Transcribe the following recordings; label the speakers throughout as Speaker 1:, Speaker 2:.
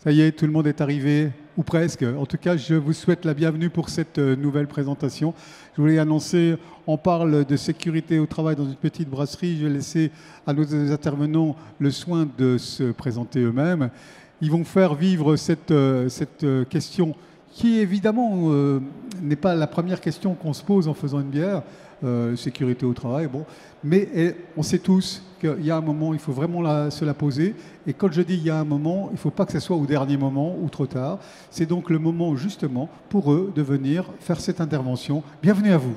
Speaker 1: Ça y est, tout le monde est arrivé, ou presque. En tout cas, je vous souhaite la bienvenue pour cette nouvelle présentation. Je voulais annoncer, on parle de sécurité au travail dans une petite brasserie. Je vais laisser à nos intervenants le soin de se présenter eux-mêmes. Ils vont faire vivre cette question qui, évidemment, n'est pas la première question qu'on se pose en faisant une bière. Sécurité au travail, bon. Mais on sait tous qu'il y a un moment, il faut vraiment se la poser. Et quand je dis il y a un moment, il ne faut pas que ce soit au dernier moment ou trop tard. C'est donc le moment, justement, pour eux de venir faire cette intervention. Bienvenue à vous.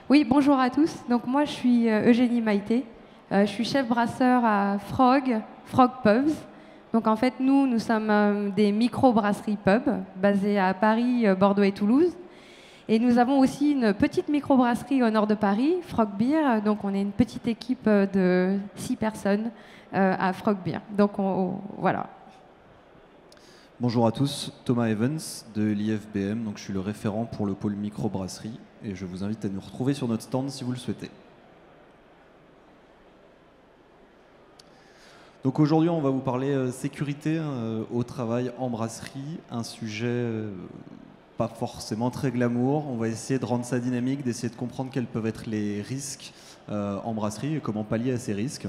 Speaker 2: Oui, bonjour à tous. Donc moi, je suis Eugénie Maïté. Je suis chef brasseur à Frog Pubs. Donc en fait, nous sommes des micro-brasseries pub basées à Paris, Bordeaux et Toulouse. Et nous avons aussi une petite micro-brasserie au nord de Paris, Frog Beer. Donc on est une petite équipe de 6 personnes à Frog Beer. Donc voilà.
Speaker 3: Bonjour à tous, Thomas Evans de l'IFBM. Donc je suis le référent pour le pôle micro-brasserie et je vous invite à nous retrouver sur notre stand si vous le souhaitez. Donc aujourd'hui, on va vous parler sécurité au travail en brasserie, un sujet pas forcément très glamour. On va essayer de rendre ça dynamique, d'essayer de comprendre quels peuvent être les risques en brasserie et comment pallier à ces risques.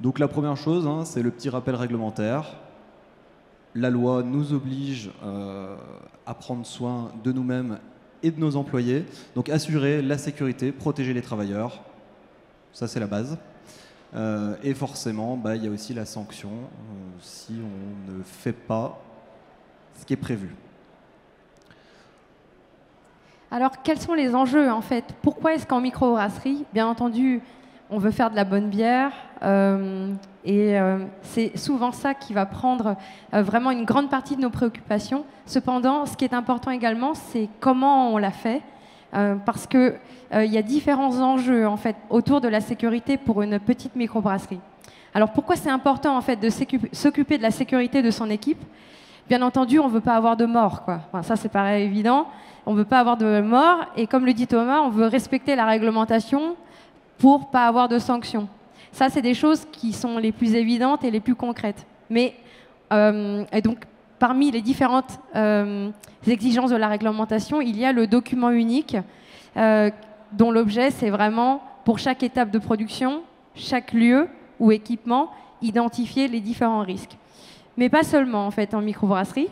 Speaker 3: Donc la première chose, c'est le petit rappel réglementaire. La loi nous oblige à prendre soin de nous-mêmes et de nos employés. Donc assurer la sécurité, protéger les travailleurs, ça c'est la base. Et forcément, il y a aussi la sanction si on ne fait pas ce qui est prévu.
Speaker 2: Alors, quels sont les enjeux en fait? Pourquoi est-ce qu'en microbrasserie, bien entendu, on veut faire de la bonne bière c'est souvent ça qui va prendre vraiment une grande partie de nos préoccupations. Cependant, ce qui est important également, c'est comment on la fait. Parce qu'il y a différents enjeux en fait, autour de la sécurité pour une petite microbrasserie. Alors pourquoi c'est important en fait, de s'occuper de la sécurité de son équipe? Bien entendu, on ne veut pas avoir de mort, quoi. Enfin, ça, c'est pareil évident. On ne veut pas avoir de mort. Et comme le dit Thomas, on veut respecter la réglementation pour ne pas avoir de sanctions. Ça, c'est des choses qui sont les plus évidentes et les plus concrètes. Mais, et donc, parmi les différentes exigences de la réglementation, il y a le document unique dont l'objet, c'est vraiment, pour chaque étape de production, chaque lieu ou équipement, identifier les différents risques. Mais pas seulement, en fait, en microbrasserie.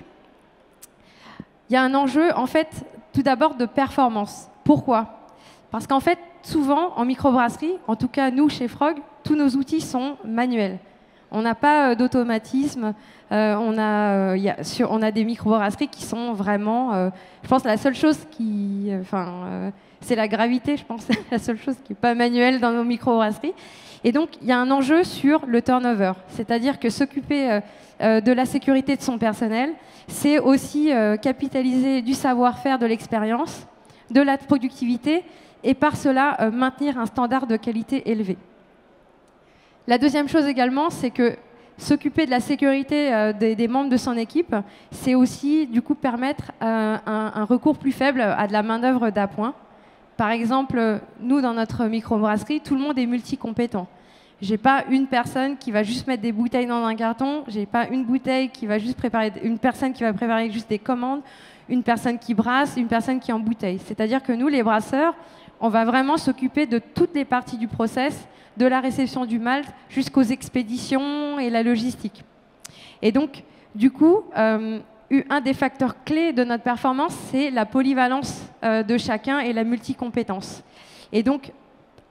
Speaker 2: Il y a un enjeu, en fait, tout d'abord de performance. Pourquoi? Parce qu'en fait, souvent, en microbrasserie, en tout cas, nous, chez Frog, tous nos outils sont manuels. On n'a pas d'automatisme. On a des microbrasseries qui sont vraiment... je pense que la seule chose qui... c'est la gravité, je pense. C'est la seule chose qui n'est pas manuelle dans nos microbrasseries. Et donc, il y a un enjeu sur le turnover. C'est-à-dire que s'occuper de la sécurité de son personnel, c'est aussi capitaliser du savoir-faire, de l'expérience, de la productivité, et par cela, maintenir un standard de qualité élevé. La deuxième chose également, c'est que s'occuper de la sécurité des membres de son équipe, c'est aussi du coup permettre un recours plus faible à de la main-d'œuvre d'appoint. Par exemple, nous, dans notre microbrasserie, tout le monde est multicompétent. Je n'ai pas une personne qui va juste mettre des bouteilles dans un carton, je n'ai pas une bouteille qui va juste préparer, une personne qui va préparer juste des commandes, une personne qui brasse, une personne qui embouteille. C'est-à-dire que nous, les brasseurs, on va vraiment s'occuper de toutes les parties du process, de la réception du malt jusqu'aux expéditions et la logistique. Et donc, du coup, un des facteurs clés de notre performance, c'est la polyvalence de chacun et la multicompétence. Et donc,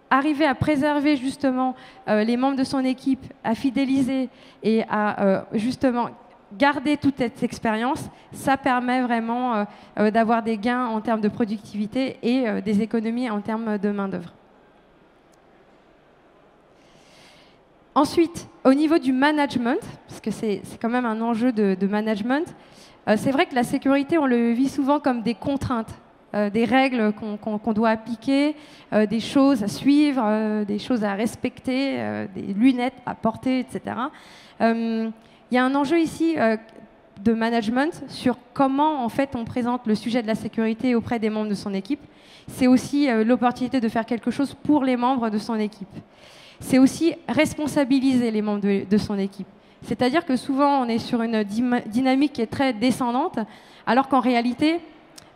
Speaker 2: arriver à préserver justement les membres de son équipe, à fidéliser et à justement garder toute cette expérience, ça permet vraiment d'avoir des gains en termes de productivité et des économies en termes de main-d'œuvre. Ensuite, au niveau du management, parce que c'est quand même un enjeu de management, c'est vrai que la sécurité, on le vit souvent comme des contraintes, des règles qu'on doit appliquer, des choses à suivre, des choses à respecter, des lunettes à porter, etc. Il y a un enjeu ici de management sur comment en fait on présente le sujet de la sécurité auprès des membres de son équipe. C'est aussi l'opportunité de faire quelque chose pour les membres de son équipe. C'est aussi responsabiliser les membres de son équipe. C'est-à-dire que souvent on est sur une dynamique qui est très descendante, alors qu'en réalité,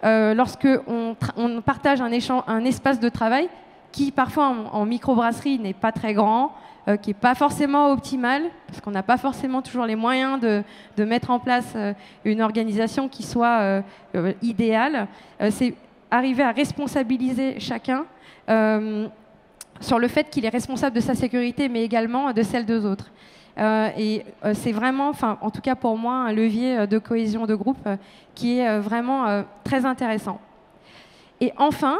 Speaker 2: lorsque on partage un espace de travail qui parfois en microbrasserie n'est pas très grand, qui n'est pas forcément optimal, parce qu'on n'a pas forcément toujours les moyens de mettre en place une organisation qui soit idéale. C'est arriver à responsabiliser chacun sur le fait qu'il est responsable de sa sécurité, mais également de celle des autres. C'est vraiment, en tout cas pour moi, un levier de cohésion de groupe qui est vraiment très intéressant. Et enfin,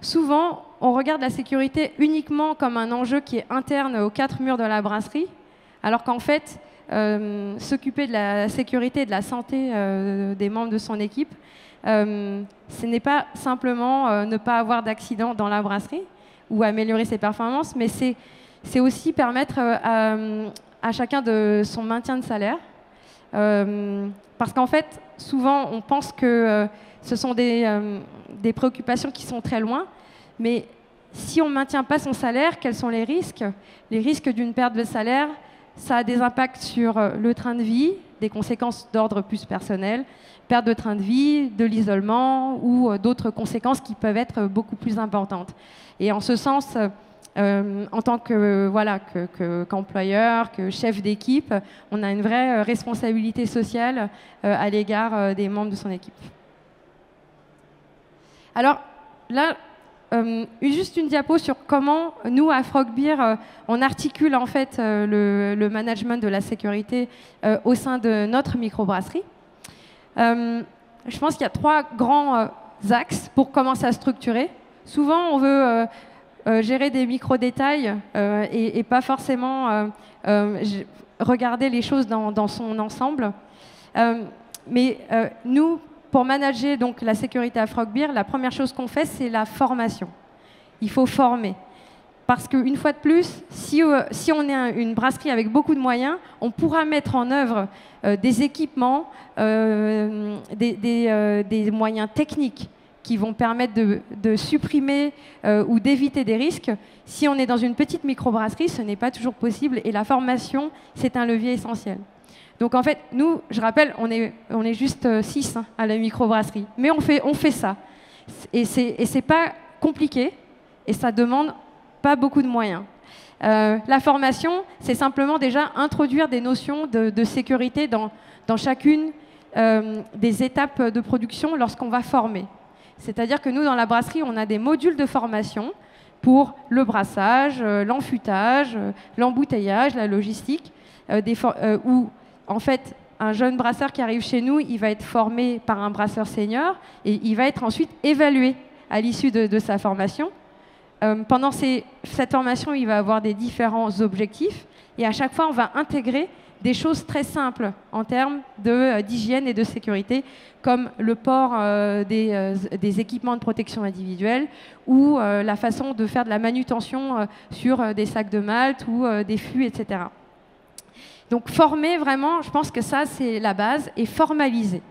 Speaker 2: souvent, on regarde la sécurité uniquement comme un enjeu qui est interne aux quatre murs de la brasserie, alors qu'en fait, s'occuper de la sécurité et de la santé des membres de son équipe, ce n'est pas simplement ne pas avoir d'accident dans la brasserie ou améliorer ses performances, mais c'est aussi permettre à chacun de son maintien de salaire. Parce qu'en fait, souvent, on pense que ce sont des préoccupations qui sont très loin, mais si on ne maintient pas son salaire, quels sont les risques? Les risques d'une perte de salaire, ça a des impacts sur le train de vie, des conséquences d'ordre plus personnel, perte de train de vie, de l'isolement ou d'autres conséquences qui peuvent être beaucoup plus importantes. Et en ce sens, en tant qu'employeur, que chef d'équipe, on a une vraie responsabilité sociale à l'égard des membres de son équipe. Alors là, juste une diapo sur comment nous, à Frog Beer, on articule en fait le management de la sécurité au sein de notre microbrasserie. Je pense qu'il y a trois grands axes pour commencer à structurer. Souvent, on veut gérer des micro-détails et pas forcément regarder les choses dans son ensemble. Mais nous, pour manager donc la sécurité à Frog Beer, la première chose qu'on fait, c'est la formation. Il faut former. Parce qu'une fois de plus, si on est une brasserie avec beaucoup de moyens, on pourra mettre en œuvre des équipements, des moyens techniques qui vont permettre de supprimer ou d'éviter des risques. Si on est dans une petite microbrasserie, ce n'est pas toujours possible et la formation, c'est un levier essentiel. Donc en fait, nous, je rappelle, on est juste 6 à la microbrasserie, mais on fait ça. Et c'est pas compliqué et ça demande pas beaucoup de moyens. La formation, c'est simplement déjà introduire des notions de sécurité dans chacune des étapes de production lorsqu'on va former. C'est-à-dire que nous, dans la brasserie, on a des modules de formation pour le brassage, l'enfûtage, l'embouteillage, la logistique, où, en fait, un jeune brasseur qui arrive chez nous, il va être formé par un brasseur senior et il va être ensuite évalué à l'issue de sa formation. Pendant cette formation, il va avoir des différents objectifs et à chaque fois, on va intégrer des choses très simples en termes d'hygiène et de sécurité, comme le port des équipements de protection individuelle ou la façon de faire de la manutention sur des sacs de malt ou des fûts, etc. Donc former vraiment, je pense que ça c'est la base, et formaliser.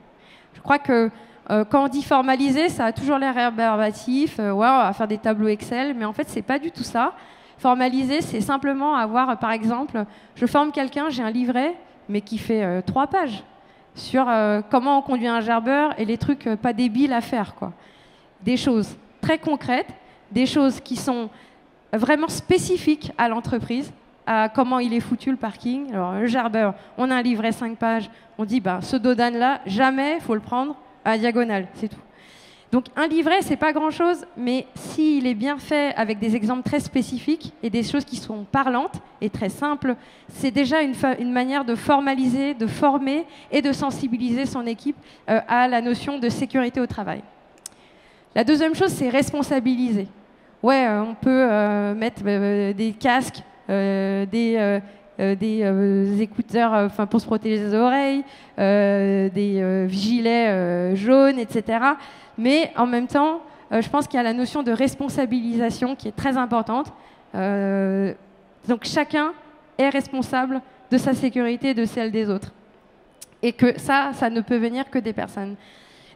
Speaker 2: Je crois que quand on dit formaliser, ça a toujours l'air rébarbatif, ouais, on va faire des tableaux Excel, mais en fait c'est pas du tout ça. Formaliser, c'est simplement avoir, par exemple, je forme quelqu'un, j'ai un livret, mais qui fait 3 pages, sur comment on conduit un gerbeur et les trucs pas débiles à faire, quoi. Des choses très concrètes, des choses qui sont vraiment spécifiques à l'entreprise, à comment il est foutu le parking. Alors, le gerbeur, on a un livret 5 pages, on dit, ce dodane-là, jamais, il faut le prendre à diagonale, c'est tout. Donc un livret, c'est pas grand-chose, mais s'il est bien fait avec des exemples très spécifiques et des choses qui sont parlantes et très simples, c'est déjà une manière de formaliser, de former et de sensibiliser son équipe à la notion de sécurité au travail. La deuxième chose, c'est responsabiliser. Ouais, on peut mettre des casques, des écouteurs pour se protéger les oreilles, des gilets jaunes, etc. Mais en même temps, je pense qu'il y a la notion de responsabilisation qui est très importante. Donc chacun est responsable de sa sécurité et de celle des autres. Et que ça ne peut venir que des personnes.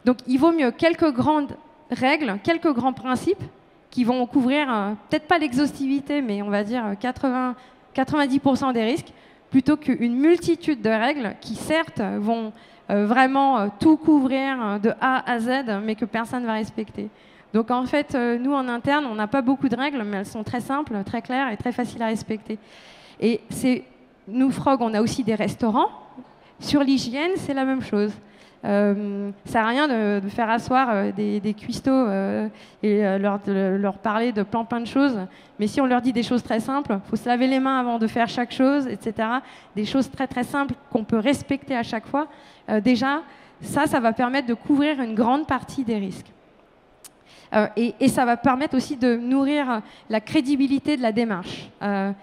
Speaker 2: Donc il vaut mieux quelques grandes règles, quelques grands principes qui vont couvrir, peut-être pas l'exhaustivité, mais on va dire 90% des risques, plutôt qu'une multitude de règles qui, certes, vont vraiment tout couvrir de A à Z, mais que personne ne va respecter. Donc en fait, nous, en interne, on n'a pas beaucoup de règles, mais elles sont très simples, très claires et très faciles à respecter. Et nous, Frog, on a aussi des restaurants. Sur l'hygiène, c'est la même chose. Ça ne sert à rien de faire asseoir des cuistots et leur parler de plein de choses. Mais si on leur dit des choses très simples, il faut se laver les mains avant de faire chaque chose, etc. Des choses très simples qu'on peut respecter à chaque fois. Déjà, ça va permettre de couvrir une grande partie des risques. Et ça va permettre aussi de nourrir la crédibilité de la démarche.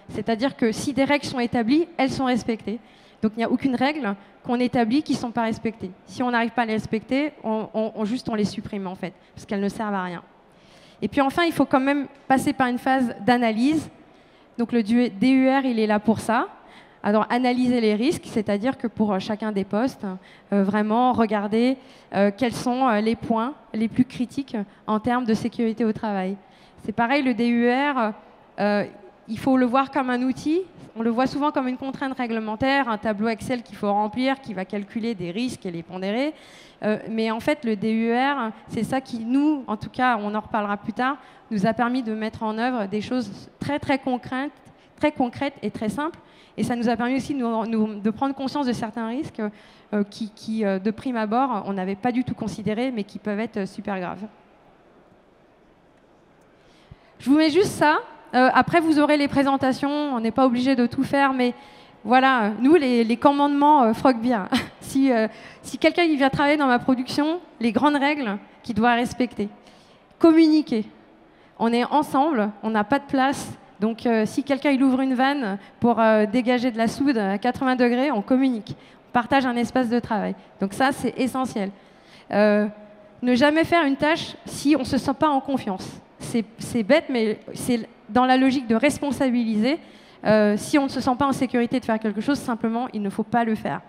Speaker 2: C'est-à-dire que si des règles sont établies, elles sont respectées. Donc il n'y a aucune règle qu'on établit qui ne sont pas respectées. Si on n'arrive pas à les respecter, on les supprime en fait, parce qu'elles ne servent à rien. Et puis enfin, il faut quand même passer par une phase d'analyse. Donc le DUR, il est là pour ça. Alors analyser les risques, c'est-à-dire que pour chacun des postes, vraiment regarder quels sont les points les plus critiques en termes de sécurité au travail. C'est pareil, le DUR, il faut le voir comme un outil. On le voit souvent comme une contrainte réglementaire, un tableau Excel qu'il faut remplir, qui va calculer des risques et les pondérer. Mais en fait, le DUR, c'est ça qui, nous, en tout cas, on en reparlera plus tard, nous a permis de mettre en œuvre des choses très concrètes et très simples. Et ça nous a permis aussi de prendre conscience de certains risques qui, de prime abord, on n'avait pas du tout considéré, mais qui peuvent être super graves. Je vous mets juste ça. Après, vous aurez les présentations. On n'est pas obligé de tout faire, mais voilà, nous, les commandements Frog Beer. Si quelqu'un vient travailler dans ma production, les grandes règles qu'il doit respecter. Communiquer. On est ensemble, on n'a pas de place. Donc, si quelqu'un il ouvre une vanne pour dégager de la soude à 80 degrés, on communique. On partage un espace de travail. Donc ça, c'est essentiel. Ne jamais faire une tâche si on ne se sent pas en confiance. C'est bête, mais c'est dans la logique de responsabiliser. Si on ne se sent pas en sécurité de faire quelque chose, simplement, il ne faut pas le faire.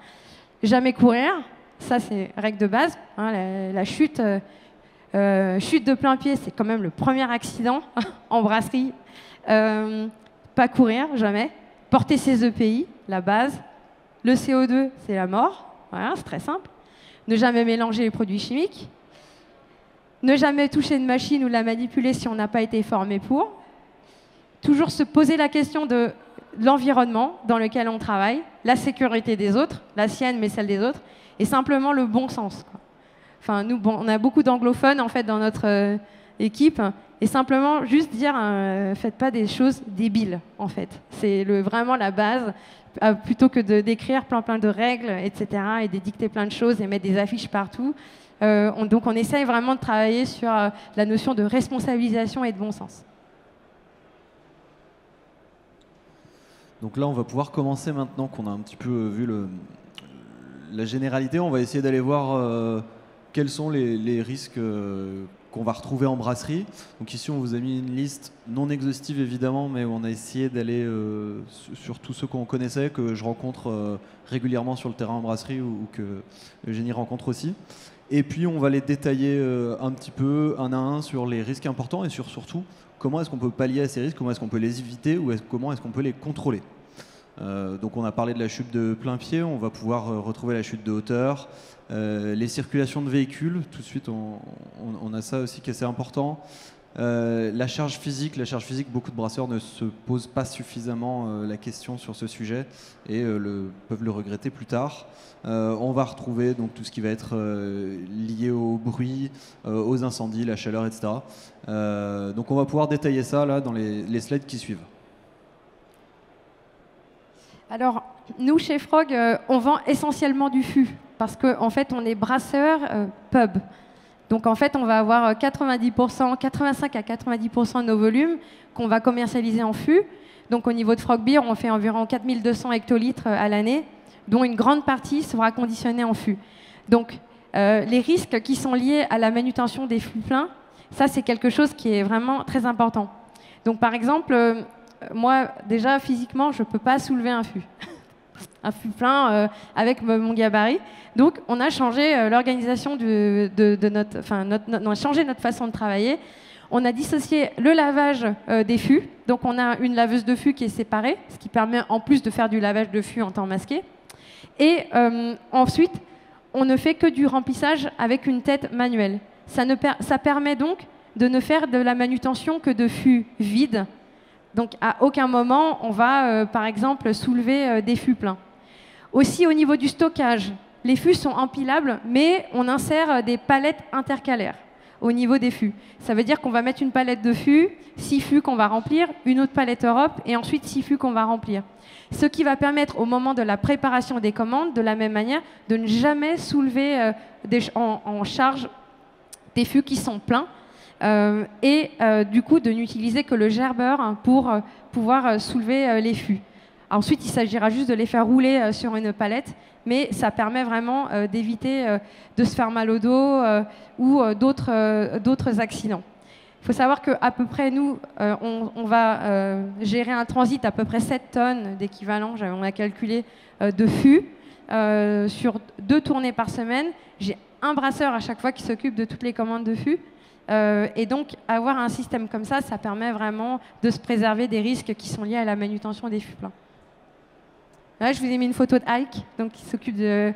Speaker 2: Jamais courir, ça c'est règle de base. Hein, la chute de plein pied, c'est quand même le premier accident en brasserie. Pas courir, jamais. Porter ses EPI, la base. Le CO2, c'est la mort. Voilà, c'est très simple. Ne jamais mélanger les produits chimiques. Ne jamais toucher une machine ou la manipuler si on n'a pas été formé pour. Toujours se poser la question de l'environnement dans lequel on travaille, la sécurité des autres, la sienne mais celle des autres, et simplement le bon sens, quoi. Enfin, nous, on a beaucoup d'anglophones en fait dans notre équipe, et simplement juste dire faites pas des choses débiles en fait. C'est vraiment la base, plutôt que de d'écrire plein de règles, etc. et d'édicter plein de choses et mettre des affiches partout. Donc on essaye vraiment de travailler sur la notion de responsabilisation et de bon sens.
Speaker 3: Donc là, on va pouvoir commencer maintenant qu'on a un petit peu vu la généralité. On va essayer d'aller voir quels sont les risques qu'on va retrouver en brasserie. Donc ici, on vous a mis une liste non exhaustive évidemment, mais on a essayé d'aller sur tous ceux qu'on connaissait, que je rencontre régulièrement sur le terrain en brasserie ou que Eugénie rencontre aussi. Et puis, on va les détailler un petit peu, un à un, sur les risques importants et surtout, comment est-ce qu'on peut pallier à ces risques, comment est-ce qu'on peut les éviter ou comment est-ce qu'on peut les contrôler. Donc, on a parlé de la chute de plein pied, on va pouvoir retrouver la chute de hauteur, les circulations de véhicules, tout de suite, on a ça aussi qui est assez important. La charge physique, beaucoup de brasseurs ne se posent pas suffisamment la question sur ce sujet et peuvent le regretter plus tard. On va retrouver donc tout ce qui va être lié au bruit, aux incendies, la chaleur, etc. Donc on va pouvoir détailler ça là dans les slides qui suivent.
Speaker 2: Alors, nous, chez Frog, on vend essentiellement du fût parce qu'en fait, on est brasseur pub. Donc, en fait, on va avoir 85 à 90% de nos volumes qu'on va commercialiser en fût. Donc, au niveau de Frog Beer, on fait environ 4200 hectolitres à l'année, dont une grande partie sera conditionnée en fût. Donc, les risques qui sont liés à la manutention des fûts pleins, ça, c'est quelque chose qui est vraiment très important. Donc, par exemple, moi, déjà, physiquement, je ne peux pas soulever un fût. un fût plein avec mon gabarit. Donc, on a changé l'organisation de notre, enfin, on a changé notre façon de travailler. On a dissocié le lavage des fûts. Donc, on a une laveuse de fûts qui est séparée, ce qui permet en plus de faire du lavage de fûts en temps masqué. Et ensuite, on ne fait que du remplissage avec une tête manuelle. Ça permet donc de ne faire de la manutention que de fûts vides. Donc, à aucun moment, on va, par exemple, soulever des fûts pleins. Aussi, au niveau du stockage, les fûts sont empilables, mais on insère des palettes intercalaires au niveau des fûts. Ça veut dire qu'on va mettre une palette de fûts, 6 fûts qu'on va remplir, une autre palette Europe, et ensuite 6 fûts qu'on va remplir. Ce qui va permettre, au moment de la préparation des commandes, de la même manière, de ne jamais soulever en charge des fûts qui sont pleins, et du coup de n'utiliser que le gerbeur pour pouvoir soulever les fûts. Ensuite, il s'agira juste de les faire rouler sur une palette, mais ça permet vraiment d'éviter de se faire mal au dos ou d'autres accidents. Il faut savoir qu'à peu près, nous, on va gérer un transit à peu près 7 tonnes d'équivalent, on a calculé, de fûts sur 2 tournées par semaine. J'ai un brasseur à chaque fois qui s'occupe de toutes les commandes de fûts. Et donc, avoir un système comme ça permet vraiment de se préserver des risques qui sont liés à la manutention des fûts pleins. Là, je vous ai mis une photo de Ike, donc, qui s'occupe de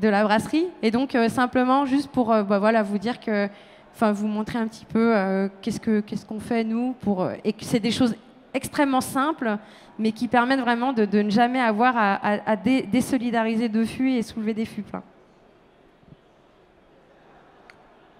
Speaker 2: la brasserie. Et donc, simplement, juste pour voilà, vous dire que, enfin, vous montrer un petit peu qu'est-ce qu'on fait, nous, et que c'est des choses extrêmement simples, mais qui permettent vraiment de ne jamais avoir à désolidariser de fûts et soulever des fûts pleins.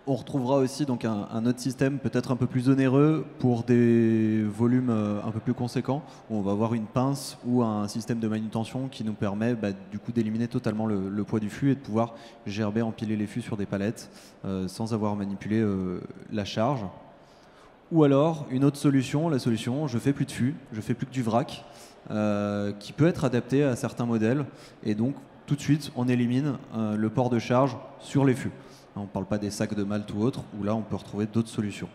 Speaker 3: On retrouvera aussi donc un autre système peut-être un peu plus onéreux pour des volumes un peu plus conséquents, où on va avoir une pince ou un système de manutention qui nous permet du coup d'éliminer totalement le poids du fût et de pouvoir gerber, empiler les fûts sur des palettes sans avoir manipulé la charge. Ou alors une autre solution, la solution je fais plus de fût, je fais plus que du vrac, qui peut être adapté à certains modèles, et donc tout de suite on élimine le port de charge sur les fûts. On ne parle pas des sacs de malt ou autres, où là on peut retrouver d'autres solutions.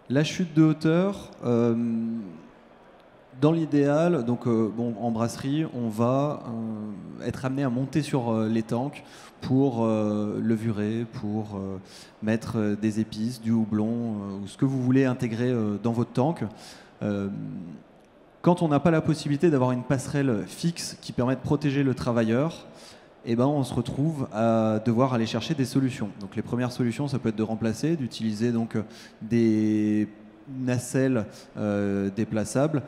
Speaker 3: La chute de hauteur, dans l'idéal, donc en brasserie, on va être amené à monter sur les tanks pour levurer, pour mettre des épices, du houblon, ou ce que vous voulez intégrer dans votre tank. Quand on n'a pas la possibilité d'avoir une passerelle fixe qui permet de protéger le travailleur, eh ben, on se retrouve à devoir aller chercher des solutions. Donc les premières solutions, ça peut être de remplacer, d'utiliser donc des nacelles déplaçables,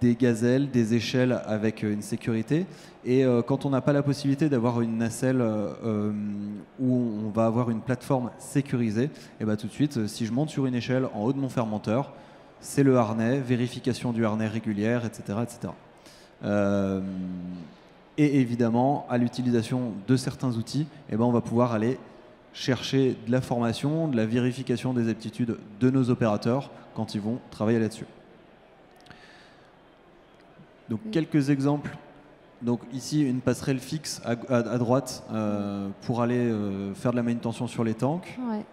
Speaker 3: des gazelles, des échelles avec une sécurité. Et quand on n'a pas la possibilité d'avoir une nacelle où on va avoir une plateforme sécurisée, eh ben, tout de suite, si je monte sur une échelle en haut de mon fermenteur, c'est le harnais, vérification du harnais régulière, etc. etc. Et évidemment, à l'utilisation de certains outils, eh ben, on va pouvoir aller chercher de la formation, de la vérification des aptitudes de nos opérateurs quand ils vont travailler là-dessus. Donc quelques exemples. Donc ici, une passerelle fixe à droite pour aller faire de la manutention sur les tanks. Ouais.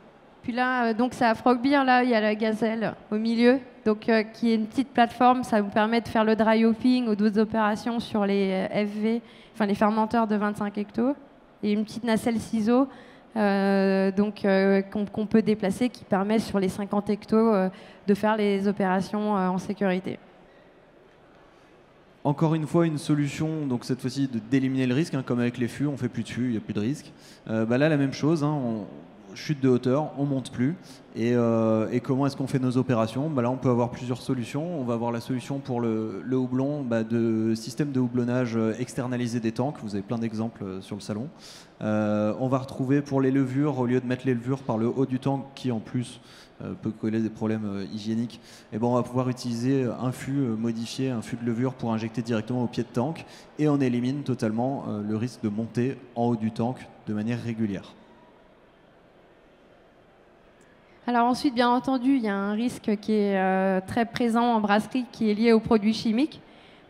Speaker 2: Puis là, donc c'est à Frog Beer, là, il y a la gazelle au milieu, donc, qui est une petite plateforme. Ça vous permet de faire le dry hopping ou d'autres opérations sur les FV, enfin les fermenteurs de 25 hectos. Et une petite nacelle ciseau qu'on peut déplacer, qui permet sur les 50 hectos de faire les opérations en sécurité.
Speaker 3: Encore une fois, une solution, donc cette fois-ci d'éliminer le risque, hein, comme avec les fûts, on ne fait plus de fûts, il n'y a plus de risque. Là, la même chose, hein, chute de hauteur, on monte plus. Et comment est-ce qu'on fait nos opérations? Là, on peut avoir plusieurs solutions. On va avoir la solution pour le houblon, de système de houblonnage externalisé des tanks. Vous avez plein d'exemples sur le salon. On va retrouver pour les levures, au lieu de mettre les levures par le haut du tank, qui en plus peut causer des problèmes hygiéniques, et on va pouvoir utiliser un fût modifié, un fût de levure pour injecter directement au pied de tank, et on élimine totalement le risque de monter en haut du tank de manière régulière.
Speaker 2: Alors ensuite, bien entendu, il y a un risque qui est très présent en brasserie, qui est lié aux produits chimiques.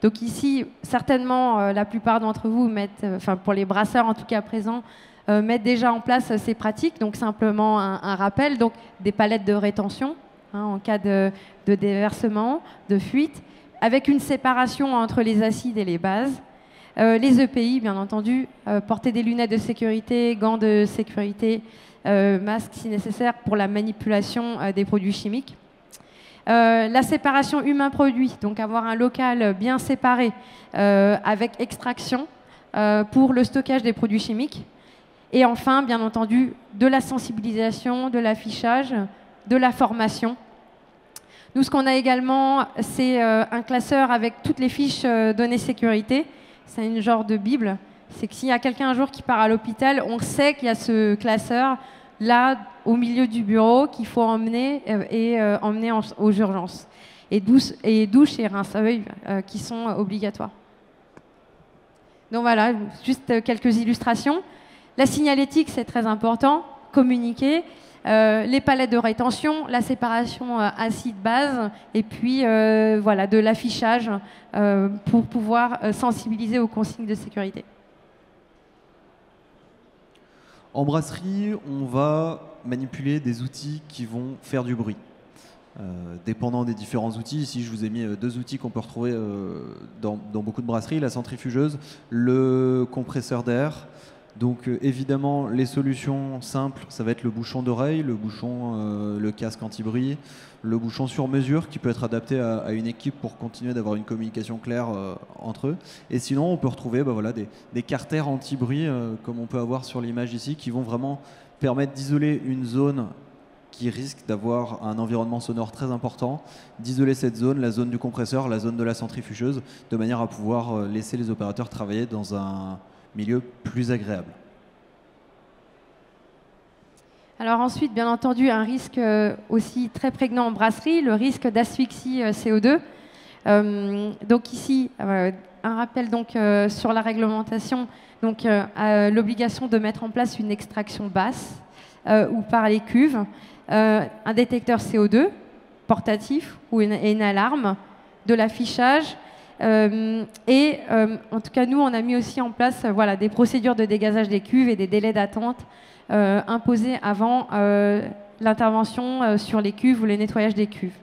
Speaker 2: Donc ici, certainement, la plupart d'entre vous mettent, pour les brasseurs en tout cas présents, mettent déjà en place ces pratiques. Donc simplement un rappel, donc des palettes de rétention, hein, en cas de déversement, de fuite, avec une séparation entre les acides et les bases. Les EPI, bien entendu, porter des lunettes de sécurité, gants de sécurité, masques si nécessaire pour la manipulation des produits chimiques. La séparation humain-produit, donc avoir un local bien séparé avec extraction pour le stockage des produits chimiques. Et enfin, bien entendu, de la sensibilisation, de l'affichage, de la formation. Nous, ce qu'on a également, c'est un classeur avec toutes les fiches données sécurité. C'est une genre de bible. C'est que s'il y a quelqu'un un jour qui part à l'hôpital, on sait qu'il y a ce classeur là, au milieu du bureau, qu'il faut emmener emmener aux urgences. Et douche et rince-œil qui sont obligatoires. Donc voilà, juste quelques illustrations. La signalétique, c'est très important. Communiquer. Les palettes de rétention, la séparation acide-base, et puis voilà, de l'affichage pour pouvoir sensibiliser aux consignes de sécurité.
Speaker 3: En brasserie, on va manipuler des outils qui vont faire du bruit. Dépendant des différents outils, ici je vous ai mis 2 outils qu'on peut retrouver dans beaucoup de brasseries, la centrifugeuse, le compresseur d'air. Donc évidemment, les solutions simples, ça va être le bouchon d'oreille, le casque anti-bruit, le bouchon sur mesure qui peut être adapté à une équipe pour continuer d'avoir une communication claire entre eux. Et sinon, on peut retrouver voilà, des carters anti-bruit comme on peut avoir sur l'image ici qui vont vraiment permettre d'isoler une zone qui risque d'avoir un environnement sonore très important, d'isoler cette zone, la zone du compresseur, la zone de la centrifugeuse, de manière à pouvoir laisser les opérateurs travailler dans un milieu plus agréable.
Speaker 2: Alors ensuite, bien entendu, un risque aussi très prégnant en brasserie, le risque d'asphyxie CO2. Donc ici, un rappel donc, sur la réglementation, donc l'obligation de mettre en place une extraction basse ou par les cuves, un détecteur CO2 portatif ou une alarme, de l'affichage. En tout cas, nous, on a mis aussi en place voilà, des procédures de dégazage des cuves et des délais d'attente imposés avant l'intervention sur les cuves ou le nettoyage des cuves.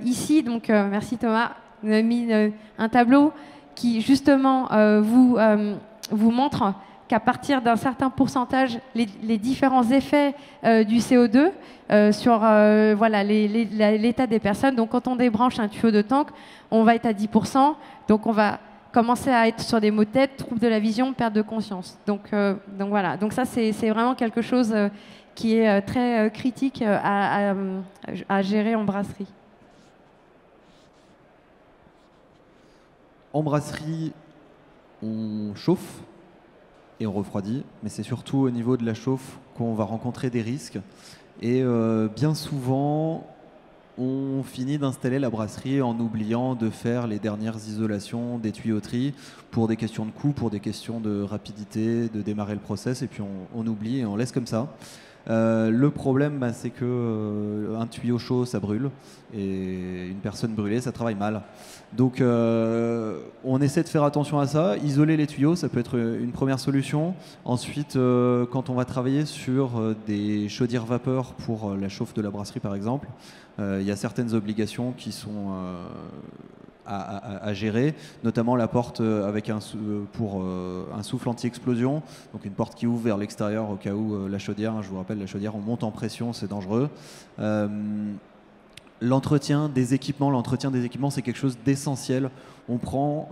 Speaker 2: Ici, donc, merci Thomas, on a mis un tableau qui justement vous montre qu'à partir d'un certain pourcentage, les différents effets du CO2 sur voilà, l'état des personnes. Donc quand on débranche un tuyau de tank, on va être à 10%, donc on va commencer à être sur des maux de tête, troubles de la vision, perte de conscience. Donc voilà, donc ça c'est vraiment quelque chose qui est très critique à gérer en brasserie.
Speaker 3: En brasserie, on chauffe et on refroidit, mais c'est surtout au niveau de la chauffe qu'on va rencontrer des risques. Et bien souvent, on finit d'installer la brasserie en oubliant de faire les dernières isolations des tuyauteries pour des questions de coût, pour des questions de rapidité, de démarrer le process, et puis on oublie et on laisse comme ça. Le problème, c'est que un tuyau chaud, ça brûle, et une personne brûlée, ça travaille mal. Donc on essaie de faire attention à ça. Isoler les tuyaux, ça peut être une première solution. Ensuite, quand on va travailler sur des chaudières vapeur pour la chauffe de la brasserie par exemple, il y a certaines obligations qui sont à gérer, notamment la porte avec pour un souffle anti-explosion, donc une porte qui ouvre vers l'extérieur au cas où la chaudière, je vous rappelle, la chaudière, on monte en pression, c'est dangereux. L'entretien des équipements, c'est quelque chose d'essentiel. On prend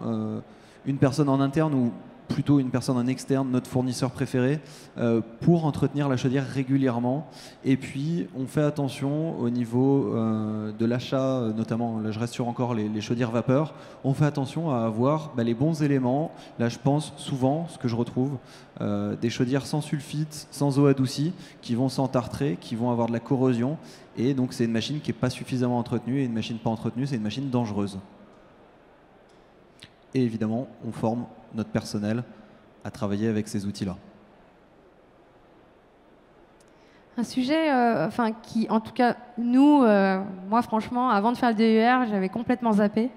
Speaker 3: une personne en interne ou plutôt une personne en externe, notre fournisseur préféré, pour entretenir la chaudière régulièrement. Et puis, on fait attention au niveau de l'achat, notamment, là je reste sur encore les chaudières vapeur, on fait attention à avoir les bons éléments. Là, je pense souvent, ce que je retrouve, des chaudières sans sulfite, sans eau adoucie, qui vont s'entartrer, qui vont avoir de la corrosion. Et donc, c'est une machine qui n'est pas suffisamment entretenue. Et une machine pas entretenue, c'est une machine dangereuse. Et évidemment, on forme notre personnel à travailler avec ces outils-là.
Speaker 2: Un sujet qui, en tout cas, nous, moi franchement, avant de faire le DER, j'avais complètement zappé.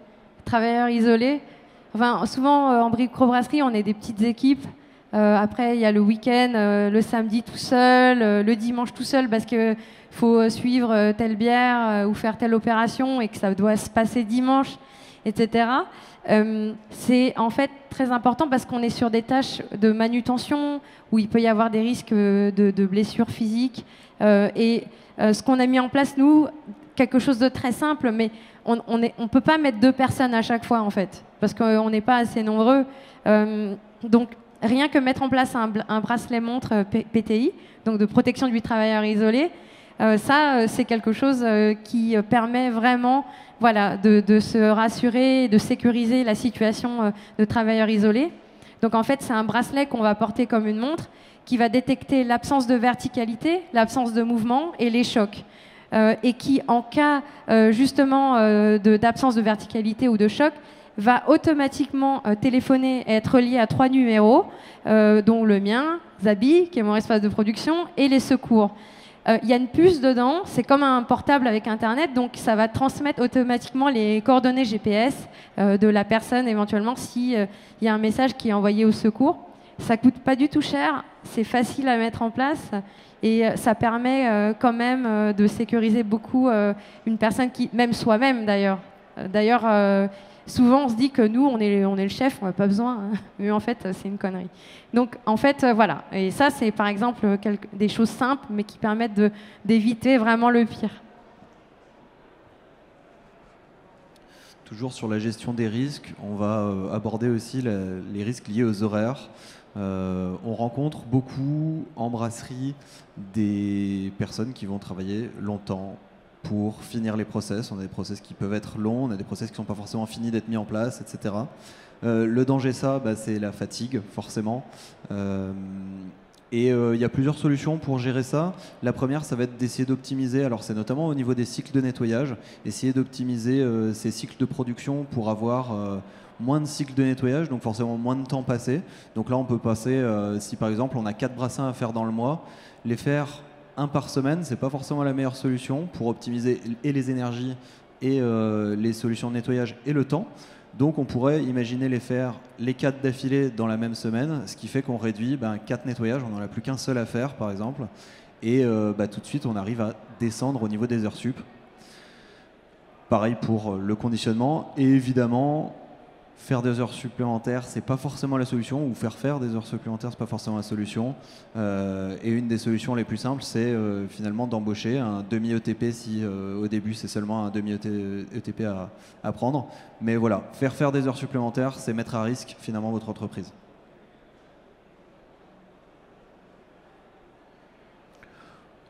Speaker 2: Travailleurs isolés. Enfin, souvent, en microbrasserie, on est des petites équipes. Après, il y a le week-end, le samedi tout seul, le dimanche tout seul, parce qu'il faut suivre telle bière ou faire telle opération et que ça doit se passer dimanche. etc. C'est en fait très important parce qu'on est sur des tâches de manutention où il peut y avoir des risques de blessures physiques. Ce qu'on a mis en place, nous, quelque chose de très simple, mais on ne peut pas mettre 2 personnes à chaque fois, en fait, parce qu'on n'est pas assez nombreux. Donc, rien que mettre en place un bracelet montre PTI, donc de protection du travailleur isolé, ça, c'est quelque chose qui permet vraiment de se rassurer, de sécuriser la situation de travailleur isolé. Donc en fait, c'est un bracelet qu'on va porter comme une montre qui va détecter l'absence de verticalité, l'absence de mouvement et les chocs. Et qui, en cas justement d'absence de verticalité ou de choc, va automatiquement téléphoner et être relié à 3 numéros, dont le mien, Zabi, qui est mon espace de production, et les secours. Il y a une puce dedans, c'est comme un portable avec Internet, donc ça va transmettre automatiquement les coordonnées GPS de la personne, éventuellement, s'il y a un message qui est envoyé au secours. Ça ne coûte pas du tout cher, c'est facile à mettre en place, et ça permet quand même de sécuriser beaucoup une personne, même soi-même d'ailleurs. Souvent, on se dit que nous, on est le chef, on n'a pas besoin, hein. Mais en fait, c'est une connerie. Donc, en fait, voilà. Et ça, c'est par exemple des choses simples, mais qui permettent d'éviter vraiment le pire.
Speaker 3: Toujours sur la gestion des risques, on va aborder aussi les risques liés aux horaires. On rencontre beaucoup en brasserie des personnes qui vont travailler longtemps pour finir les process. On a des process qui peuvent être longs, on a des process qui ne sont pas forcément finis d'être mis en place, etc. Le danger, c'est la fatigue, forcément. Il y a plusieurs solutions pour gérer ça. La première, ça va être d'essayer d'optimiser, alors c'est notamment au niveau des cycles de nettoyage, essayer d'optimiser ces cycles de production pour avoir moins de cycles de nettoyage, donc forcément moins de temps passé. Donc là, on peut passer, si par exemple on a 4 brassins à faire dans le mois, les faire 1 par semaine, c'est pas forcément la meilleure solution pour optimiser et les énergies et les solutions de nettoyage et le temps. Donc on pourrait imaginer les faire les 4 d'affilée dans la même semaine, ce qui fait qu'on réduit 4 nettoyages, on n'en a plus qu'un seul à faire par exemple, et tout de suite on arrive à descendre au niveau des heures sup. Pareil pour le conditionnement, et évidemment faire des heures supplémentaires, c'est pas forcément la solution, ou faire des heures supplémentaires, c'est pas forcément la solution. Et une des solutions les plus simples, c'est finalement d'embaucher un demi-ETP si au début c'est seulement un demi-ETP à prendre. Mais voilà, faire des heures supplémentaires, c'est mettre à risque finalement votre entreprise.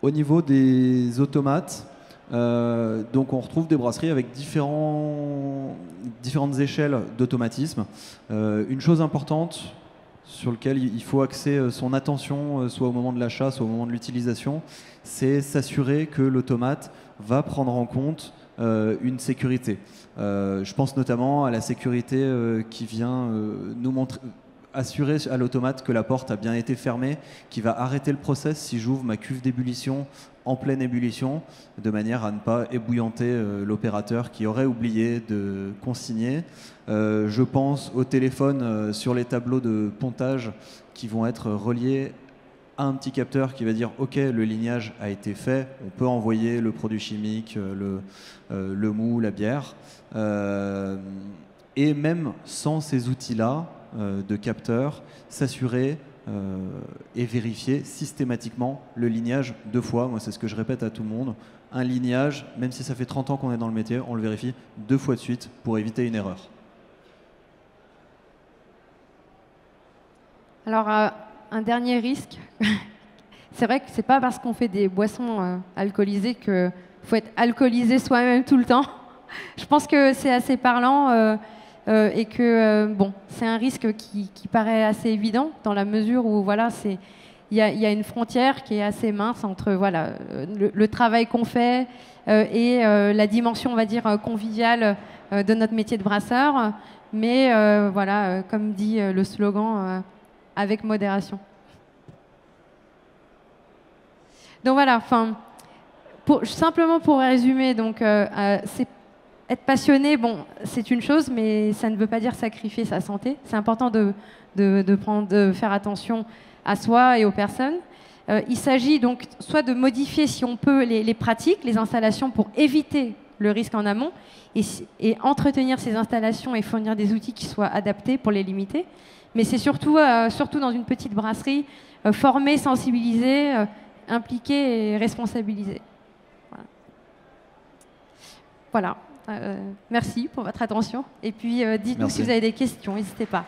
Speaker 3: Au niveau des automates, donc on retrouve des brasseries avec différentes échelles d'automatisme. Une chose importante sur laquelle il faut axer son attention, soit au moment de l'achat, soit au moment de l'utilisation, c'est s'assurer que l'automate va prendre en compte une sécurité. Je pense notamment à la sécurité qui vient nous montrer, assurer à l'automate que la porte a bien été fermée, qui va arrêter le process si j'ouvre ma cuve d'ébullition en pleine ébullition, de manière à ne pas ébouillanter l'opérateur qui aurait oublié de consigner. Je pense aux téléphones sur les tableaux de pontage qui vont être reliés à un petit capteur qui va dire « Ok, le lignage a été fait, on peut envoyer le produit chimique, le mou, la bière. » Et même sans ces outils-là de capteurs, s'assurer et vérifier systématiquement le lignage 2 fois. Moi, c'est ce que je répète à tout le monde. Un lignage, même si ça fait 30 ans qu'on est dans le métier, on le vérifie 2 fois de suite pour éviter une erreur.
Speaker 2: Alors, un dernier risque, c'est vrai que c'est pas parce qu'on fait des boissons alcoolisées qu'il faut être alcoolisé soi-même tout le temps. Je pense que c'est assez parlant et que bon, c'est un risque qui paraît assez évident dans la mesure où voilà, il y a une frontière qui est assez mince entre voilà, le travail qu'on fait et la dimension, on va dire, conviviale de notre métier de brasseur. Mais voilà, comme dit le slogan, avec modération. Donc voilà, simplement pour résumer, donc être passionné, bon, c'est une chose, mais ça ne veut pas dire sacrifier sa santé. C'est important de faire attention à soi et aux personnes. Il s'agit donc soit de modifier, si on peut, les pratiques, les installations pour éviter le risque en amont et entretenir ces installations et fournir des outils qui soient adaptés pour les limiter. Mais c'est surtout dans une petite brasserie, former, sensibiliser, impliquer et responsabiliser. Voilà. Merci pour votre attention. Et puis, dites-nous si vous avez des questions, n'hésitez pas.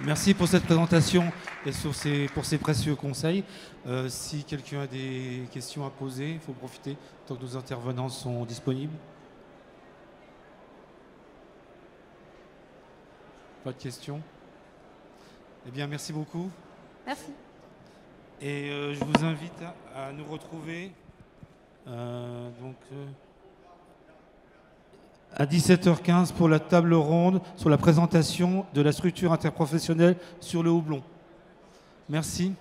Speaker 4: Merci pour cette présentation et pour ces précieux conseils. Si quelqu'un a des questions à poser, il faut profiter tant que nos intervenants sont disponibles. Pas de questions? Eh bien, merci beaucoup.
Speaker 2: Merci.
Speaker 4: Et je vous invite à nous retrouver à 17h15 pour la table ronde sur la présentation de la structure interprofessionnelle sur le houblon. Merci.